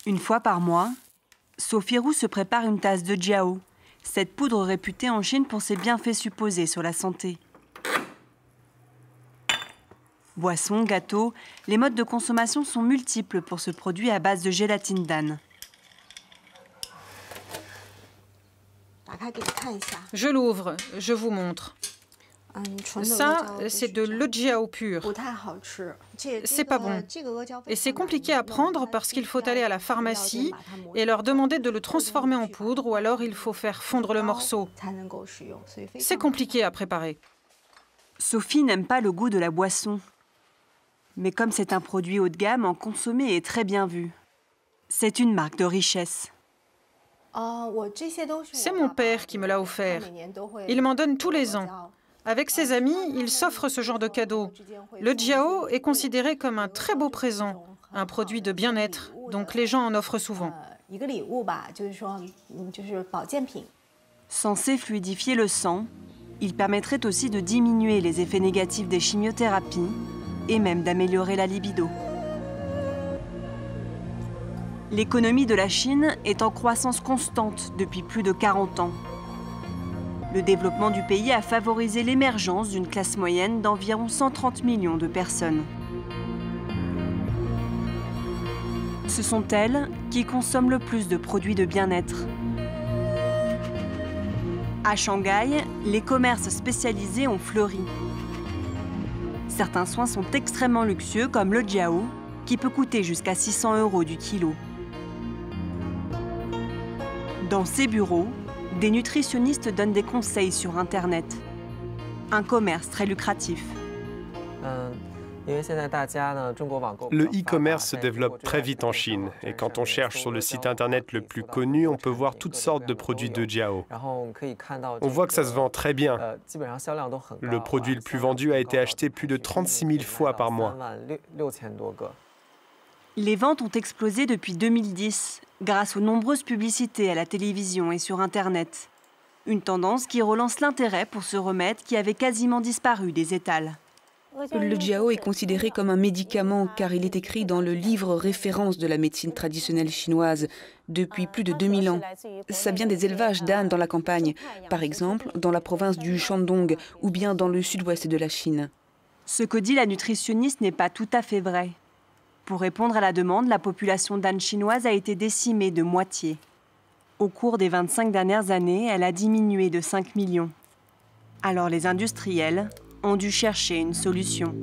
Une fois par mois, Sophie Roux se prépare une tasse de jiao, cette poudre réputée en Chine pour ses bienfaits supposés sur la santé. Boissons, gâteaux, les modes de consommation sont multiples pour ce produit à base de gélatine d'âne. Je l'ouvre, je vous montre. Ça, c'est de l'eau de jiao pur. C'est pas bon. Et c'est compliqué à prendre parce qu'il faut aller à la pharmacie et leur demander de le transformer en poudre ou alors il faut faire fondre le morceau. C'est compliqué à préparer. Sophie n'aime pas le goût de la boisson. Mais comme c'est un produit haut de gamme, en consommer est très bien vu. C'est une marque de richesse. C'est mon père qui me l'a offert. Il m'en donne tous les ans. Avec ses amis, il s'offre ce genre de cadeau. Le jiao est considéré comme un très beau présent, un produit de bien-être, donc les gens en offrent souvent. Censé fluidifier le sang, il permettrait aussi de diminuer les effets négatifs des chimiothérapies et même d'améliorer la libido. L'économie de la Chine est en croissance constante depuis plus de 40 ans. Le développement du pays a favorisé l'émergence d'une classe moyenne d'environ 130 millions de personnes. Ce sont elles qui consomment le plus de produits de bien-être. À Shanghai, les commerces spécialisés ont fleuri. Certains soins sont extrêmement luxueux, comme le jiao, qui peut coûter jusqu'à 600 € du kilo. Dans ces bureaux, des nutritionnistes donnent des conseils sur Internet. Un commerce très lucratif. Le e-commerce se développe très vite en Chine et quand on cherche sur le site Internet le plus connu, on peut voir toutes sortes de produits de jiao. On voit que ça se vend très bien. Le produit le plus vendu a été acheté plus de 36 000 fois par mois. Les ventes ont explosé depuis 2010 grâce aux nombreuses publicités à la télévision et sur Internet. Une tendance qui relance l'intérêt pour ce remède qui avait quasiment disparu des étals. Le jiao est considéré comme un médicament car il est écrit dans le livre référence de la médecine traditionnelle chinoise depuis plus de 2000 ans. Ça vient des élevages d'ânes dans la campagne, par exemple dans la province du Shandong ou bien dans le sud-ouest de la Chine. Ce que dit la nutritionniste n'est pas tout à fait vrai. Pour répondre à la demande, la population d'ânes chinoise a été décimée de moitié. Au cours des 25 dernières années, elle a diminué de 5 millions. Alors les industriels ont dû chercher une solution.